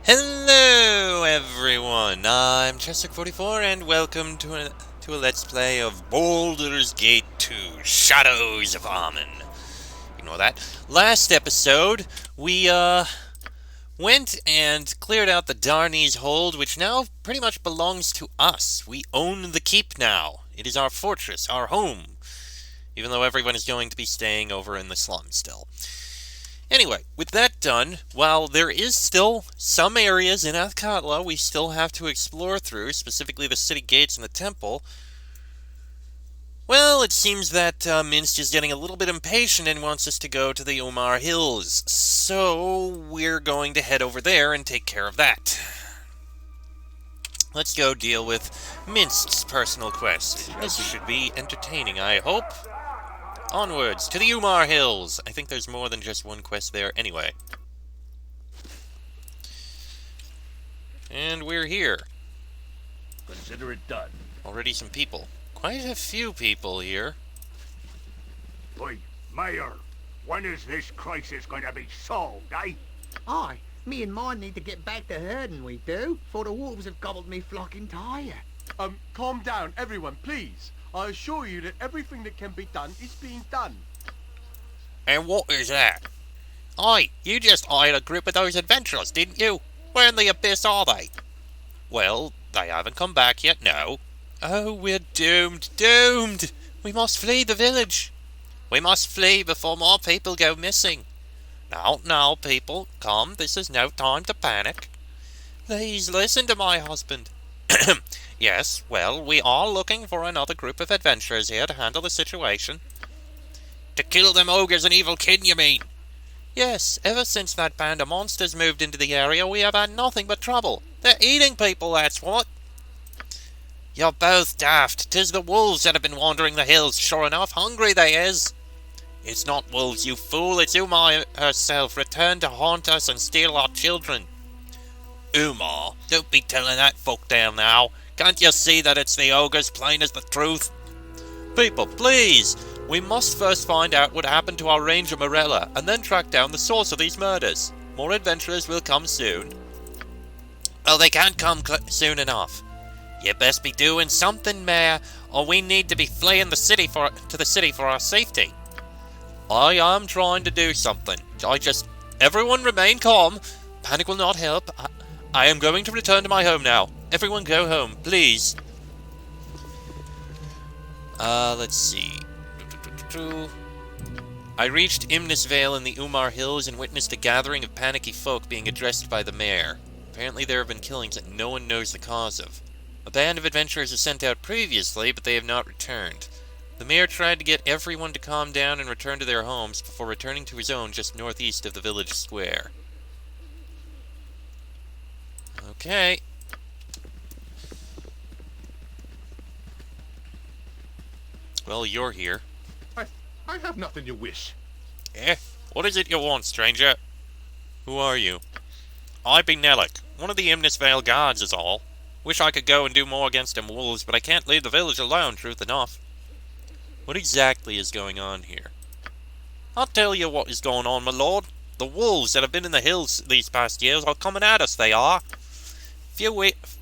Hello, everyone. I'm Chester44, and welcome to a Let's Play of Baldur's Gate 2: Shadows of Amen. Ignore that. Last episode, we went and cleared out the Darnese hold, which now pretty much belongs to us. We own the keep now. It is our fortress, our home. Even though everyone is going to be staying over in the slums still. Anyway, with that done, while there is still some areas in Athkatla we still have to explore through, specifically the city gates and the temple, well, it seems that Minsk is getting a little bit impatient and wants us to go to the Umar Hills, so we're going to head over there and take care of that. Let's go deal with Minsk's personal quest. This should be entertaining, I hope. Onwards, to the Umar Hills! I think there's more than just one quest there anyway. And we're here. Consider it done. Already some people. Quite a few people here. Oi, Mayor, when is this crisis going to be solved, eh? Aye, me and mine need to get back to herding, we do, for the wolves have gobbled me flock entire. Calm down, everyone, please. I assure you that everything that can be done is being done. And what is that? Aye, you just hired a group of those adventurers, didn't you? Where in the abyss are they? Well, they haven't come back yet, no. Oh, we're doomed, doomed! We must flee the village. We must flee before more people go missing. Now, people, come, this is no time to panic. Please listen to my husband. Yes, well, we are looking for another group of adventurers here to handle the situation. To kill them ogres and evil kin, you mean? Yes, ever since that band of monsters moved into the area, we have had nothing but trouble. They're eating people, that's what. You're both daft. 'Tis the wolves that have been wandering the hills, sure enough. Hungry they is. It's not wolves, you fool. It's Umar herself, returned to haunt us and steal our children. Umar, don't be telling that folktale now. Can't you see that it's the ogres, plain as the truth? People, please! We must first find out what happened to our ranger Morella, and then track down the source of these murders. More adventurers will come soon. Well, they can't come soon enough. You best be doing something, Mayor, or we need to be fleeing the city to the city for our safety. I am trying to do something. Everyone remain calm. Panic will not help. I am going to return to my home now. Everyone go home, please. Let's see. I reached Imnesvale in the Umar Hills and witnessed a gathering of panicky folk being addressed by the mayor. Apparently there have been killings that no one knows the cause of. A band of adventurers was sent out previously, but they have not returned. The mayor tried to get everyone to calm down and return to their homes before returning to his own just northeast of the village square. Okay. Well, you're here. I have nothing you wish. Eh? What is it you want, stranger? Who are you? I be Nellick, one of the Imnesvale guards is all. Wish I could go and do more against them wolves, but I can't leave the village alone, truth enough. What exactly is going on here? I'll tell you what is going on, my lord. The wolves that have been in the hills these past years are coming at us, they are.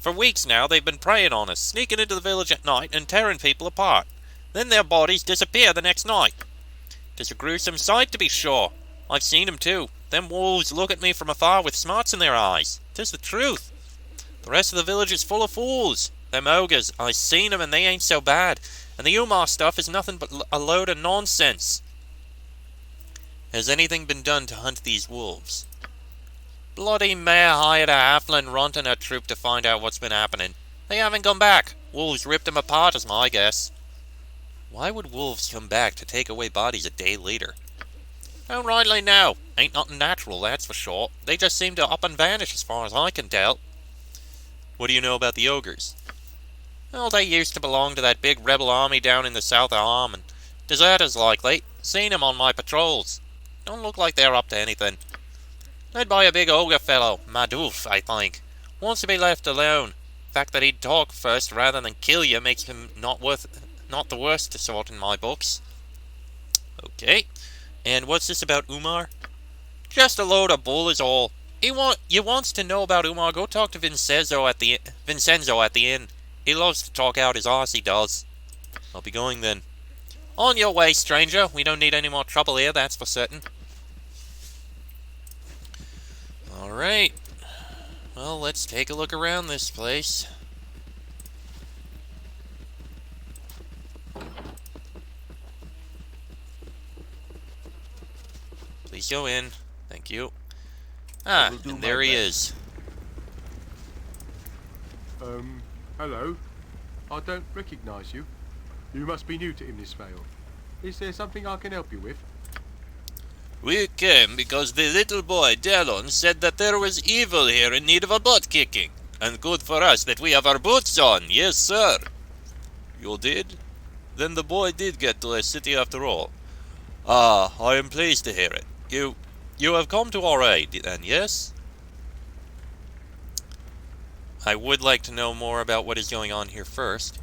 For weeks now, they've been preying on us, sneaking into the village at night and tearing people apart. Then their bodies disappear the next night. 'Tis a gruesome sight, to be sure. I've seen 'em too. Them wolves look at me from afar with smarts in their eyes. 'Tis the truth. The rest of the village is full of fools. Them ogres, I seen 'em and they ain't so bad. And the Umar stuff is nothing but a load of nonsense. Has anything been done to hunt these wolves? Bloody Mayor hired a halfling runt and a troop to find out what's been happening. They haven't come back. Wolves ripped them apart is my guess. Why would wolves come back to take away bodies a day later? Don't rightly know. Ain't nothing natural, that's for sure. They just seem to up and vanish as far as I can tell. What do you know about the ogres? Well, they used to belong to that big rebel army down in the south of Armon. Deserters likely. Seen 'em on my patrols. Don't look like they're up to anything. Led by a big ogre fellow, Maduf, I think. Wants to be left alone. Fact that he'd talk first rather than kill you makes him not the worst sort in my books. Okay. And what's this about Umar? Just a load of bull is all. You wants to know about Umar? Go talk to Vincenzo at the inn. He loves to talk out his arse, he does. I'll be going then. On your way, stranger. We don't need any more trouble here, that's for certain. Alright. Well, let's take a look around this place. Please go in. Thank you. Ah, and there he is. Hello. I don't recognize you. You must be new to Imnesvale. Is there something I can help you with? We came because the little boy, Dallon, said that there was evil here in need of a butt-kicking. And good for us that we have our boots on, yes, sir. You did? Then the boy did get to a city after all. Ah, I am pleased to hear it. You have come to our aid, then, yes? I would like to know more about what is going on here first.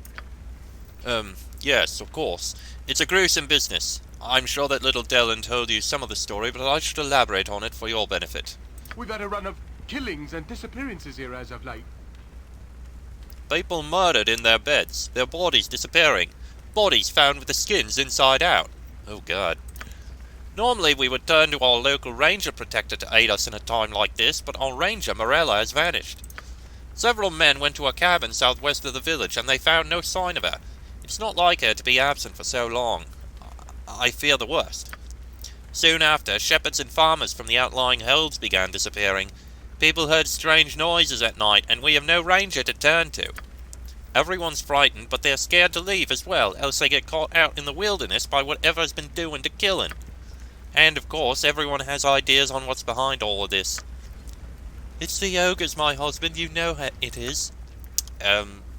Yes, of course. It's a gruesome business. I'm sure that little Dallon told you some of the story, but I should elaborate on it for your benefit. We've had a run of killings and disappearances here as of late. People murdered in their beds, their bodies disappearing, bodies found with the skins inside out. Oh God. Normally we would turn to our local ranger protector to aid us in a time like this, but our ranger, Morella, has vanished. Several men went to a cabin southwest of the village, and they found no sign of her. It's not like her to be absent for so long. I fear the worst. Soon after, shepherds and farmers from the outlying hills began disappearing. People heard strange noises at night, and we have no ranger to turn to. Everyone's frightened, but they're scared to leave as well, else they get caught out in the wilderness by whatever's been doing to killing. And, of course, everyone has ideas on what's behind all of this. It's the ogres, my husband, you know it is.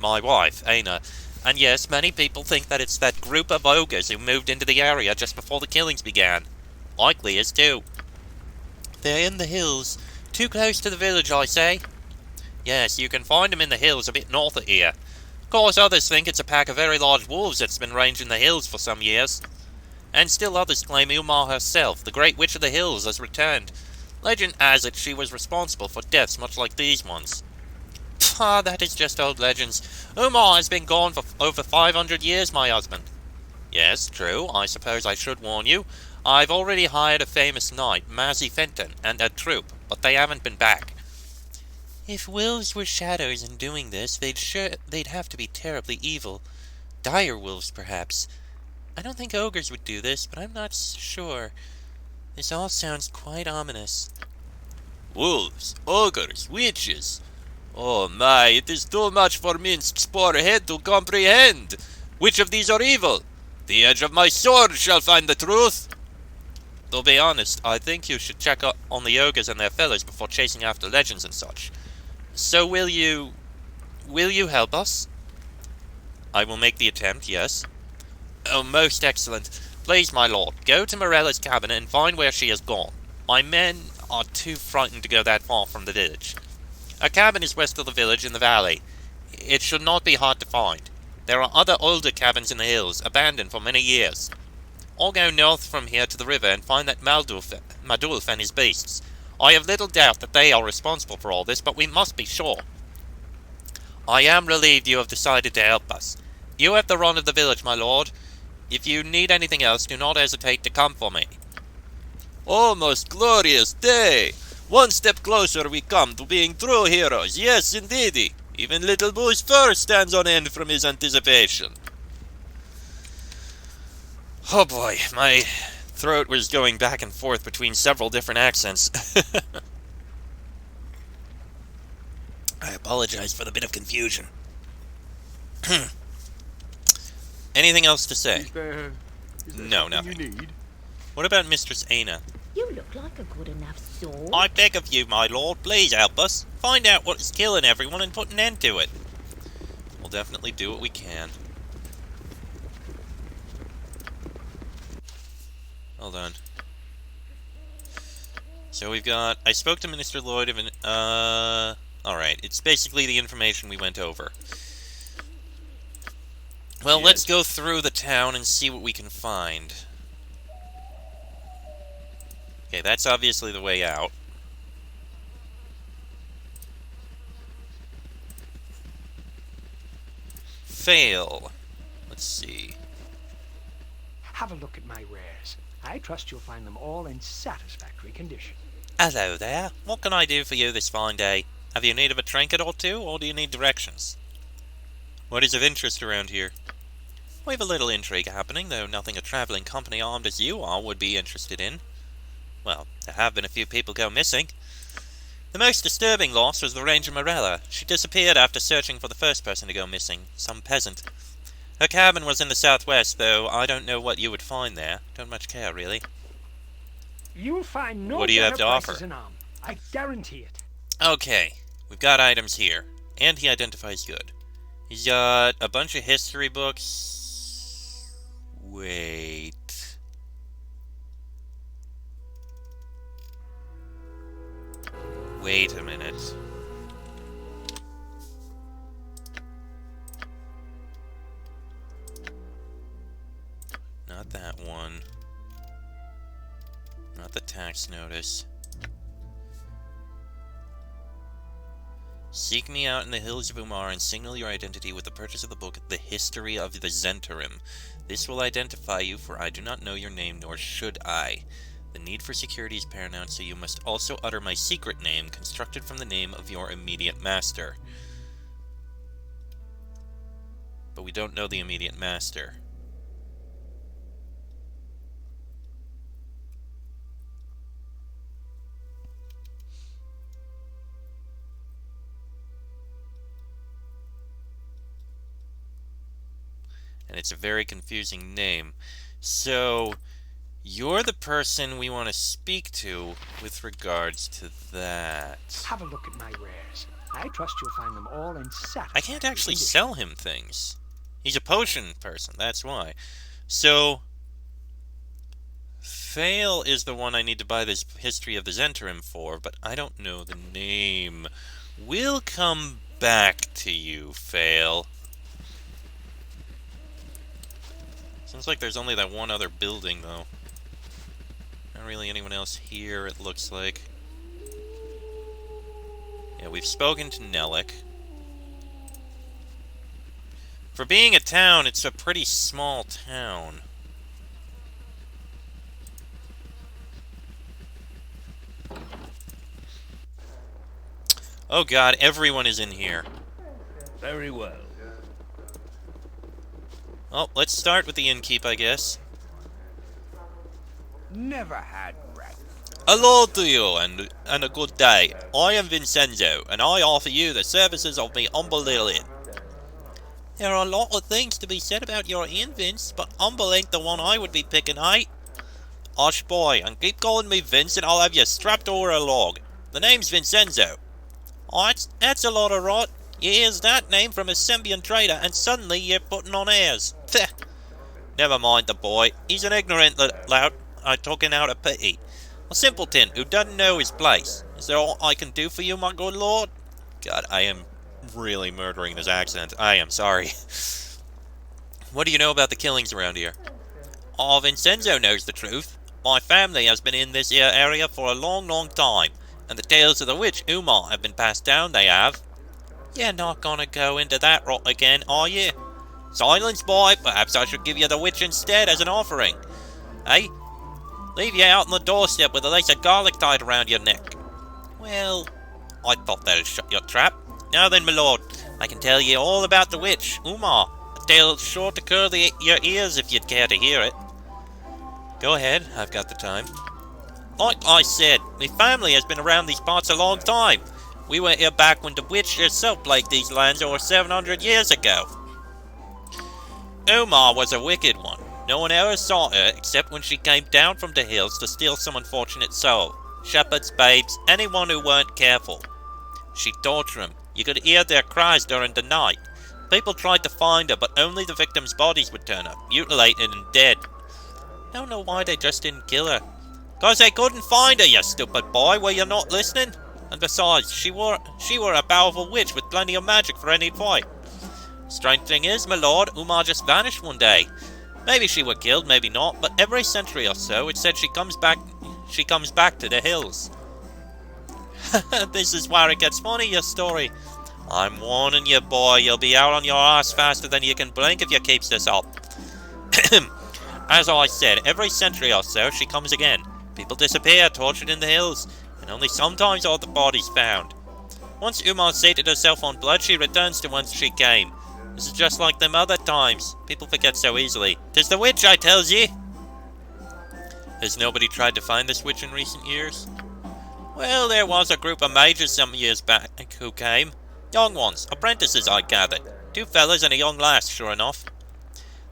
My wife, Aina. And yes, many people think that it's that group of ogres who moved into the area just before the killings began. Likely is too. They're in the hills. Too close to the village, I say. Yes, you can find them in the hills a bit north of here. Of course, others think it's a pack of very large wolves that's been ranging the hills for some years. And still others claim Umar herself, the great witch of the hills, has returned. Legend has it she was responsible for deaths much like these ones. Ah, that is just old legends. Umar has been gone for over 500 years, my husband. Yes, true. I suppose I should warn you. I've already hired a famous knight, Mazzy Fenton, and a troop, but they haven't been back. If wolves were shadows in doing this, they'd have to be terribly evil. Dire wolves, perhaps. I don't think ogres would do this, but I'm not sure. This all sounds quite ominous. Wolves, ogres, witches. Oh my, it is too much for Minsk's poor head to comprehend. Which of these are evil? The edge of my sword shall find the truth. To be honest, I think you should check up on the ogres and their fellows before chasing after legends and such. So will you help us? I will make the attempt, yes. Oh, most excellent. Please, my lord, go to Morella's cabin and find where she has gone. My men are too frightened to go that far from the village. Her cabin is west of the village in the valley. It should not be hard to find. There are other older cabins in the hills, abandoned for many years. I'll go north from here to the river and find that Madulf and his beasts. I have little doubt that they are responsible for all this, but we must be sure. I am relieved you have decided to help us. You have the run of the village, my lord. If you need anything else, do not hesitate to come for me. Oh, most glorious day! One step closer we come to being true heroes, yes, indeedy. Even little Boo's fur stands on end from his anticipation. Oh boy, my throat was going back and forth between several different accents. I apologize for the bit of confusion. Anything else to say? Is there No, something nothing. you need? What about Mistress Aina? You look like a good enough sword. I beg of you, my lord, please help us. Find out what is killing everyone and put an end to it. We'll definitely do what we can. Hold on. So we've got... I spoke to Minister Lloyd of... Alright, it's basically the information we went over. Well, Yes. let's go through the town and see what we can find. Okay, that's obviously the way out. Fail. Let's see. Have a look at my wares. I trust you'll find them all in satisfactory condition. Hello there. What can I do for you this fine day? Have you need of a trinket or two, or do you need directions? What is of interest around here? We have a little intrigue happening, though nothing a traveling company armed as you are would be interested in. Well, there have been a few people go missing. The most disturbing loss was the Ranger Morella. She disappeared after searching for the first person to go missing, some peasant. Her cabin was in the southwest, though I don't know what you would find there. Don't much care, really. You'll find no What do you have better to offer? prices in Arm. I guarantee it. Okay, we've got items here, and he identifies good. He's got a bunch of history books. Wait. Wait a minute. Not that one. Not the tax notice. Seek me out in the hills of Umar and signal your identity with the purchase of the book The History of the Zentarim. This will identify you, for I do not know your name, nor should I. The need for security is paramount, so you must also utter my secret name, constructed from the name of your immediate master. But we don't know the immediate master. And it's a very confusing name. So, you're the person we want to speak to with regards to that. Have a look at my wares. I trust you'll find them all in satisfactory I can't actually condition. sell him things. He's a potion person, that's why. So, Fail is the one I need to buy this History of the Zentarim for, but I don't know the name. We'll come back to you, Fail. Seems like there's only that one other building, though. Not really anyone else here, it looks like. Yeah, we've spoken to Nellick. For being a town, it's a pretty small town. Oh god, everyone is in here. Very well. Oh, let's start with the innkeep, I guess. Never had rat. Hello to you, and a good day. I am Vincenzo, and I offer you the services of me humble little inn. There are a lot of things to be said about your inn, Vince, but humble ain't the one I would be picking, eh? Hush boy, and keep calling me Vince, and I'll have you strapped over a log. The name's Vincenzo. Oh, that's a lot of rot. You hears that name from a Sembian trader, and suddenly you're putting on airs. Never mind the boy. He's an ignorant lout I took in out of pity. A simpleton who doesn't know his place. Is there aught I can do for you, my good lord? God, I am really murdering this accent. I am sorry. What do you know about the killings around here? Oh, Vincenzo knows the truth. My family has been in this here area for a long, long time, and the tales of the witch Umar have been passed down, they have. You're not gonna go into that rot again, are you? Silence, boy. Perhaps I should give you the witch instead as an offering. Eh? Leave you out on the doorstep with a lace of garlic tied around your neck. Well, I thought that'd shut your trap. Now then, my lord, I can tell you all about the witch, Umar. A tale sure to curl your ears if you'd care to hear it. Go ahead, I've got the time. Like I said, my family has been around these parts a long time. We were here back when the witch herself plagued these lands over 700 years ago. Umar was a wicked one. No one ever saw her except when she came down from the hills to steal some unfortunate soul. Shepherds, babes, anyone who weren't careful. She'd torture them. You could hear their cries during the night. People tried to find her, but only the victims' bodies would turn up, mutilated and dead. Don't know why they just didn't kill her. 'Cause they couldn't find her, you stupid boy, were you not listening? And besides, she were a powerful witch with plenty of magic for any fight. Strange thing is, my lord, Umar just vanished one day. Maybe she were killed, maybe not, but every century or so it's said she comes back to the hills. This is where it gets funny, your story. I'm warning you, boy, you'll be out on your ass faster than you can blink if you keeps this up. As I said, every century or so she comes again. People disappear, tortured in the hills, and only sometimes are the bodies found. Once Umar sated herself on blood, she returns to whence she came. This is just like them other times. People forget so easily. 'Tis the witch, I tells ye! Has nobody tried to find this witch in recent years? Well, there was a group of mages some years back who came. Young ones, apprentices I gathered. 2 fellas and a young lass, sure enough.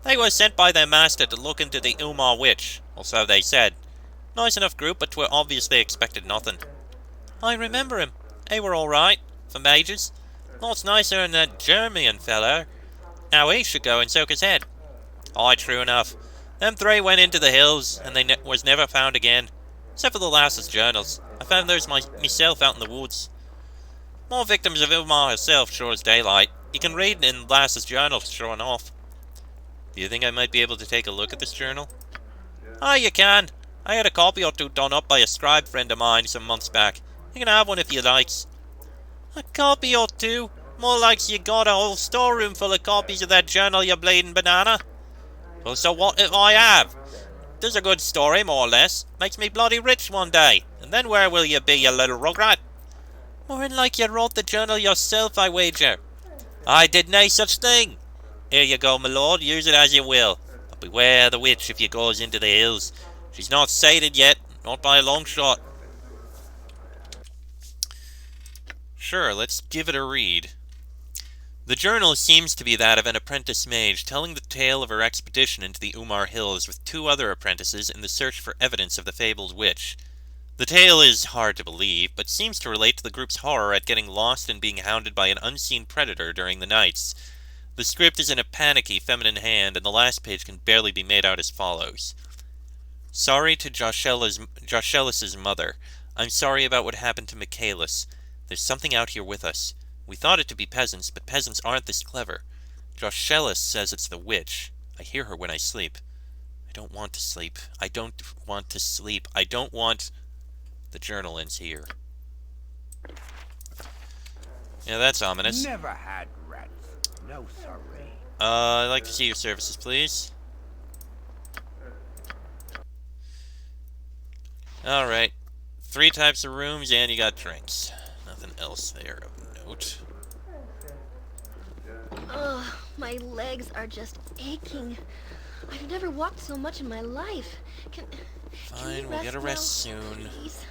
They were sent by their master to look into the Umar witch, or so they said. Nice enough group, but 'twere obviously expected nothing. I remember him. They were alright, for mages. Lots nicer than that German feller. Now he should go and soak his head. Aye, true enough. Them 3 went into the hills, and they was never found again. Except for the lass's journals. I found those myself out in the woods. More victims of Umar herself, sure as daylight. You can read in lass's journals, sure enough. Do you think I might be able to take a look at this journal? Ah, you can. I had a copy or 2 done up by a scribe friend of mine some months back. You can have one if you likes. A copy or 2? More likes you got a whole storeroom full of copies of that journal, you bleeding banana. Well, so what if I have? There's a good story, more or less. Makes me bloody rich one day. And then where will you be, you little rugrat? More'n like you wrote the journal yourself, I wager. I did nae such thing. Here you go, my lord, use it as you will. But beware the witch if you goes into the hills. She's not sated yet, not by a long shot. Sure, let's give it a read. The journal seems to be that of an apprentice mage telling the tale of her expedition into the Umar Hills with 2 other apprentices in the search for evidence of the fabled witch. The tale is hard to believe, but seems to relate to the group's horror at getting lost and being hounded by an unseen predator during the nights. The script is in a panicky, feminine hand, and the last page can barely be made out as follows. Sorry to Joshelis's mother. I'm sorry about what happened to Michaelis. There's something out here with us. We thought it to be peasants, but peasants aren't this clever. Joshelis says it's the witch. I hear her when I sleep. I don't want to sleep. I don't want to sleep. I don't want... The journal ends here. Yeah, that's ominous. Never had rats. No, sorry. I'd like to see your services, please. Alright. 3 types of rooms, and you got drinks. Nothing else there of note. Ugh, my legs are just aching. I've never walked so much in my life. Can Fine, we we'll get a rest now, soon. please?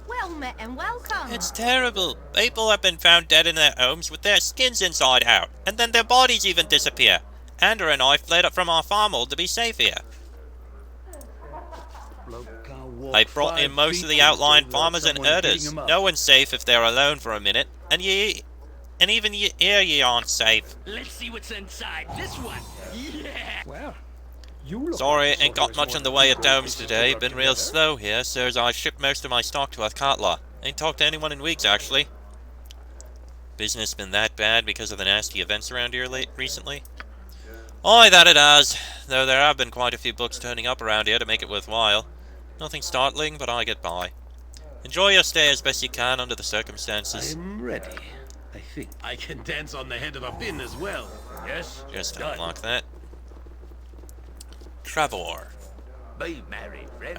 Well met and welcome. It's terrible. People have been found dead in their homes with their skins inside out, and then their bodies even disappear. Andrew and I fled up from our farmhold to be safe here. I brought in most of the outlying farmers and herders. No one's safe if they're alone for a minute, and even here ye aren't safe. Let's see what's inside this one. Yeah. Well, you look Sorry, like ain't got much in the way of domes today. Been real slow here, so as I shipped most of my stock to Athkatla. Ain't talked to anyone in weeks, actually. Business been that bad because of the nasty events around here recently? Aye, that it has. Though there have been quite a few books turning up around here to make it worthwhile. Nothing startling, but I get by. Enjoy your stay as best you can under the circumstances. I'm ready. I think I can dance on the head of a pin as well. Yes? Just done. unlock that. Travor. Be merry, friend.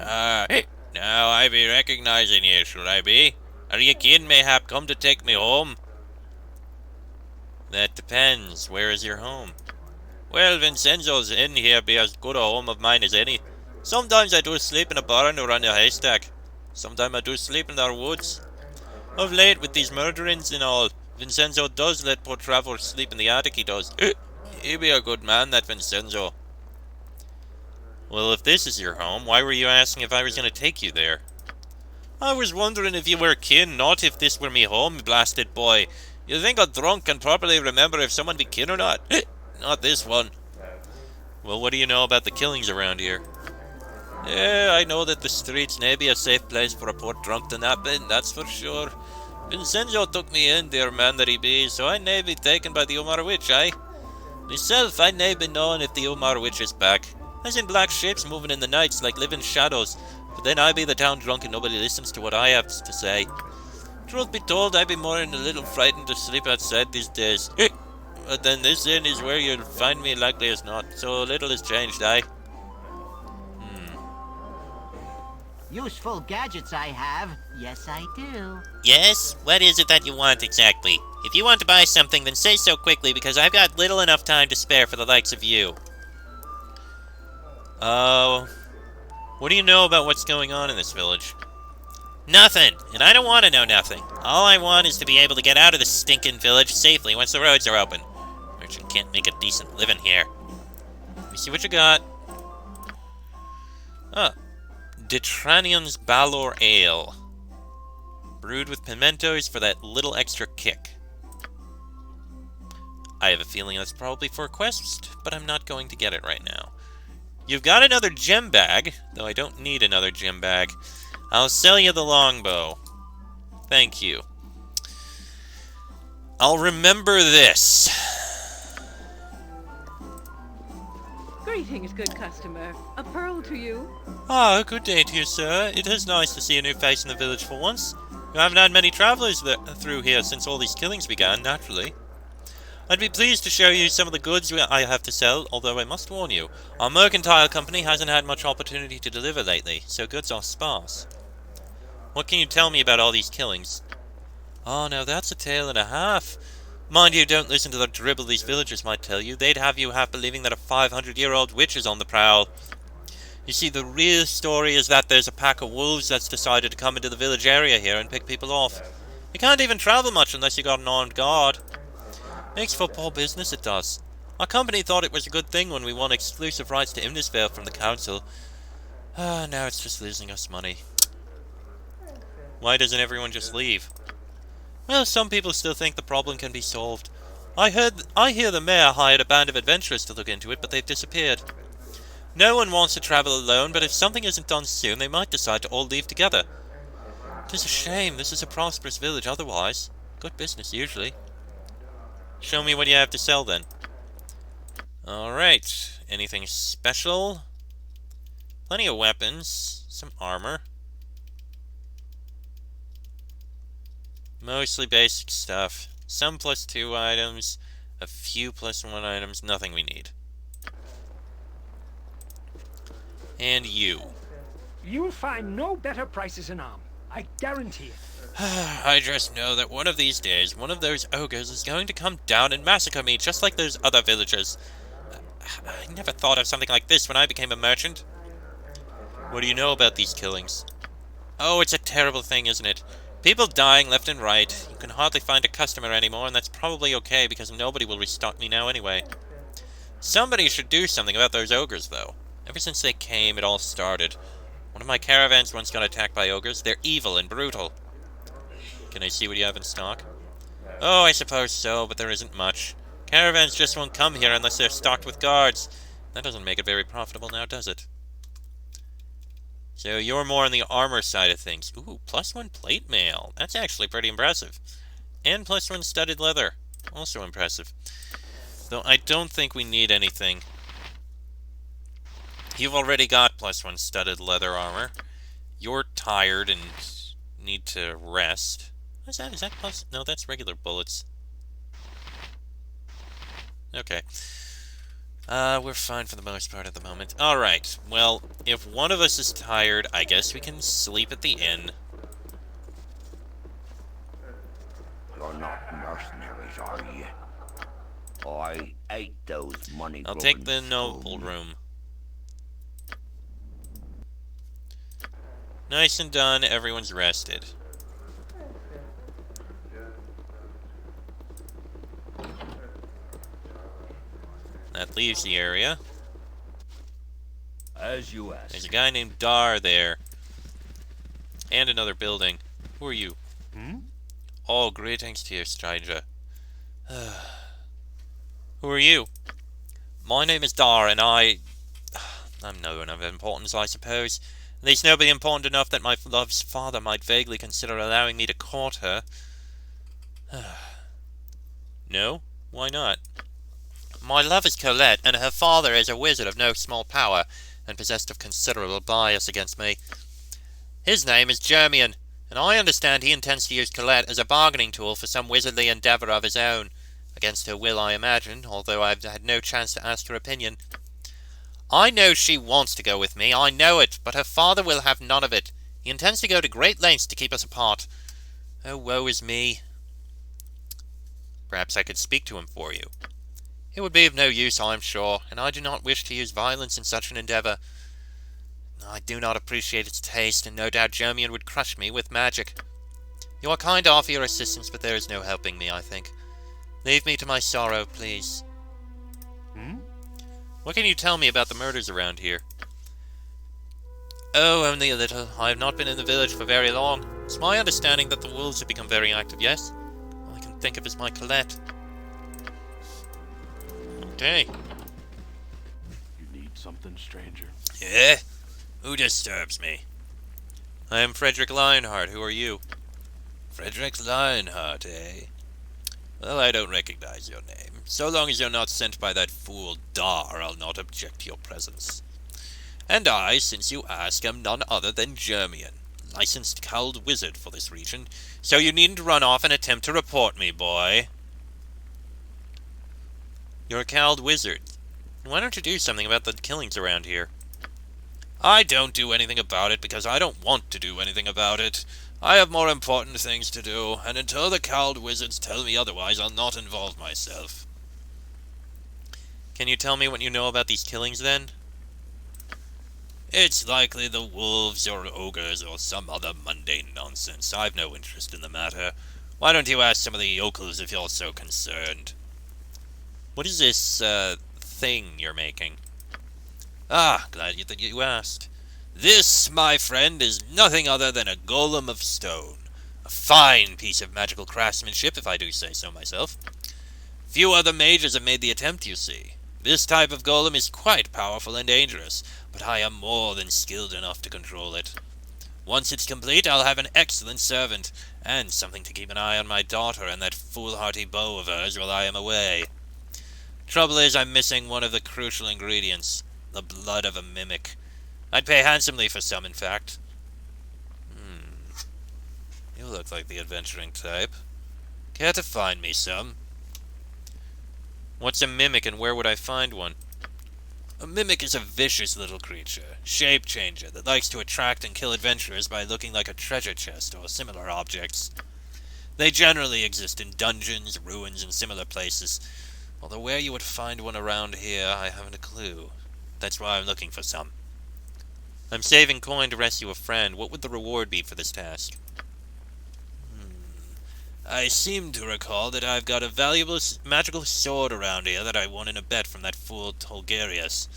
Hey. Now I be recognizing you, should I be? Are you keen mayhap come to take me home? That depends. Where is your home? Well, Vincenzo's inn here be as good a home of mine as any. Sometimes I do sleep in a barn or on a haystack. Sometimes I do sleep in our woods. Of late, with these murderings and all, Vincenzo does let poor Travor sleep in the attic, he does. He be a good man, that Vincenzo. Well, if this is your home, why were you asking if I was going to take you there? I was wondering if you were kin, not if this were me home, blasted boy. You think a drunk can properly remember if someone be kin or not? Not this one. Well, what do you know about the killings around here? Yeah, I know that the streets may be a safe place for a poor drunk to nap in, that's for sure. Vincenzo took me in, dear man that he be, so I may be taken by the Umar witch, eh? Myself, I may be knowing if the Umar witch is back. I seen black shapes moving in the nights like living shadows, but then I be the town drunk and nobody listens to what I have to say. Truth be told, I've been more than a little frightened to sleep outside these days. But then this inn is where you'll find me likely as not. So little has changed, eh? Useful gadgets I have. Yes, I do. Yes? What is it that you want exactly? If you want to buy something, then say so quickly, because I've got little enough time to spare for the likes of you. What do you know about what's going on in this village? Nothing! And I don't want to know nothing. All I want is to be able to get out of this stinking village safely once the roads are open. Merchant can't make a decent living here. Let me see what you got. Detranian's Baldur Ale. Brewed with pimentos for that little extra kick. I have a feeling that's probably for a quest, but I'm not going to get it right now. You've got another gem bag, though I don't need another gem bag. I'll sell you the longbow. Thank you. I'll remember this. Greetings, good customer. A pearl to you? Ah, good day to you, sir. It is nice to see a new face in the village for once. You haven't had many travellers through here since all these killings began, naturally. I'd be pleased to show you some of the goods I have to sell, although I must warn you, our mercantile company hasn't had much opportunity to deliver lately, so goods are sparse. What can you tell me about all these killings? Oh, now that's a tale and a half. Mind you, don't listen to the dribble these villagers might tell you. They'd have you half believing that a 500-year-old witch is on the prowl. You see, the real story is that there's a pack of wolves that's decided to come into the village area here and pick people off. You can't even travel much unless you got an armed guard. Makes for poor business, it does. Our company thought it was a good thing when we won exclusive rights to Imnesvale from the council. Now it's just losing us money. Why doesn't everyone just leave? Well, some people still think the problem can be solved. I hear the mayor hired a band of adventurers to look into it, but they've disappeared. No one wants to travel alone, but if something isn't done soon, they might decide to all leave together. Tis a shame. This is a prosperous village otherwise. Good business, usually. Show me what you have to sell, then. Alright. Anything special? Plenty of weapons. Some armor. Mostly basic stuff. Some +2 items. A few +1 items. Nothing we need. And you. You'll find no better prices in Arm. I guarantee it. I just know that one of these days, one of those ogres is going to come down and massacre me, just like those other villagers. I never thought of something like this when I became a merchant. What do you know about these killings? Oh, it's a terrible thing, isn't it? People dying left and right. You can hardly find a customer anymore, and that's probably okay, because nobody will restock me now anyway. Somebody should do something about those ogres, though. Ever since they came, it all started. One of my caravans once got attacked by ogres. They're evil and brutal. Can I see what you have in stock? Oh, I suppose so, but there isn't much. Caravans just won't come here unless they're stocked with guards. That doesn't make it very profitable now, does it? So you're more on the armor side of things. Ooh, +1 plate mail. That's actually pretty impressive. And +1 studded leather. Also impressive. Though I don't think we need anything. You've already got +1 studded leather armor. You're tired and need to rest. What is that? Is that plus? No, that's regular bullets. Okay. We're fine for the most part at the moment. Alright, well, if one of us is tired, I guess we can sleep at the inn. You're not mercenaries, are you? I ate those money. I'll take the noble room. Nice and done, everyone's rested. That leaves the area. As you asked. There's a guy named Dar there. And another building. Who are you? Oh, greetings to you, stranger. Who are you? My name is Dar, and I'm no one of importance, I suppose. At least nobody important enough that my love's father might vaguely consider allowing me to court her. No? Why not? My love is Colette, and her father is a wizard of no small power, and possessed of considerable bias against me. His name is Germian, and I understand he intends to use Colette as a bargaining tool for some wizardly endeavor of his own. Against her will, I imagine, although I've had no chance to ask her opinion. I know she wants to go with me, I know it, but her father will have none of it. He intends to go to great lengths to keep us apart. Oh, woe is me. Perhaps I could speak to him for you. It would be of no use, I am sure, and I do not wish to use violence in such an endeavor. I do not appreciate its taste, and no doubt Germian would crush me with magic. You are kind to offer your assistance, but there is no helping me, I think. Leave me to my sorrow, please. What can you tell me about the murders around here? Oh, only a little. I have not been in the village for very long. It's my understanding that the wolves have become very active, yes? All I can think of is my Colette. Okay. You need something, stranger? Yeah? Who disturbs me? I am Frederick Lionheart. Who are you? Frederick Lionheart, eh? Well, I don't recognize your name. So long as you're not sent by that fool Dar, I'll not object to your presence. And I, since you ask, am none other than Germian, licensed cowled wizard for this region, so you needn't run off and attempt to report me, boy. You're a cowled wizard. Why don't you do something about the killings around here? I don't do anything about it because I don't want to do anything about it. I have more important things to do, and until the cowled wizards tell me otherwise, I'll not involve myself. Can you tell me what you know about these killings, then? It's likely the wolves or ogres or some other mundane nonsense. I've no interest in the matter. Why don't you ask some of the yokels if you're so concerned? What is this, thing you're making? Ah, glad that you asked. This, my friend, is nothing other than a golem of stone. A fine piece of magical craftsmanship, if I do say so myself. Few other mages have made the attempt, you see. This type of golem is quite powerful and dangerous, but I am more than skilled enough to control it. Once it's complete, I'll have an excellent servant, and something to keep an eye on my daughter and that foolhardy beau of hers while I am away. Trouble is, I'm missing one of the crucial ingredients, the blood of a mimic. I'd pay handsomely for some, in fact. You look like the adventuring type. Care to find me some? What's a mimic, and where would I find one? A mimic is a vicious little creature, shape-changer, that likes to attract and kill adventurers by looking like a treasure chest or similar objects. They generally exist in dungeons, ruins, and similar places, although where you would find one around here, I haven't a clue. That's why I'm looking for some. I'm saving coin to rescue a friend. What would the reward be for this task? I seem to recall that I've got a valuable magical sword around here that I won in a bet from that fool Tolgarius.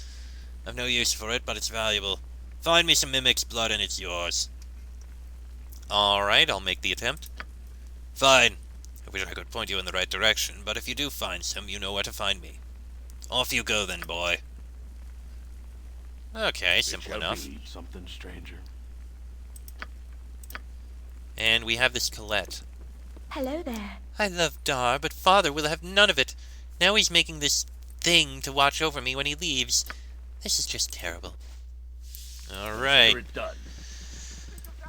I've no use for it, but it's valuable. Find me some mimic's blood and it's yours. Alright, I'll make the attempt. Fine. I wish I could point you in the right direction, but if you do find some, you know where to find me. Off you go then, boy. Okay, simple enough. Need something, stranger. And we have this Colette. Hello there. I love Dar, but father will have none of it. Now he's making this thing to watch over me when he leaves. This is just terrible. Alright.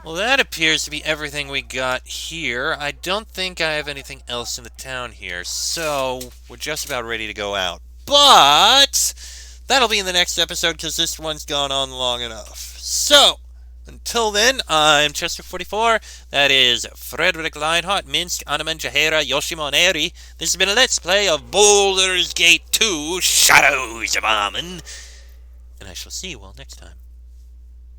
Well, that appears to be everything we got here. I don't think I have anything else in the town here, so we're just about ready to go out. But that'll be in the next episode because this one's gone on long enough. So, until then, I'm Chester44. That is Frederick Lionheart, Minsk, Anaman, Jahera, Yoshimoneri. This has been a Let's Play of Baldur's Gate 2, Shadows of Armen. And I shall see you all next time.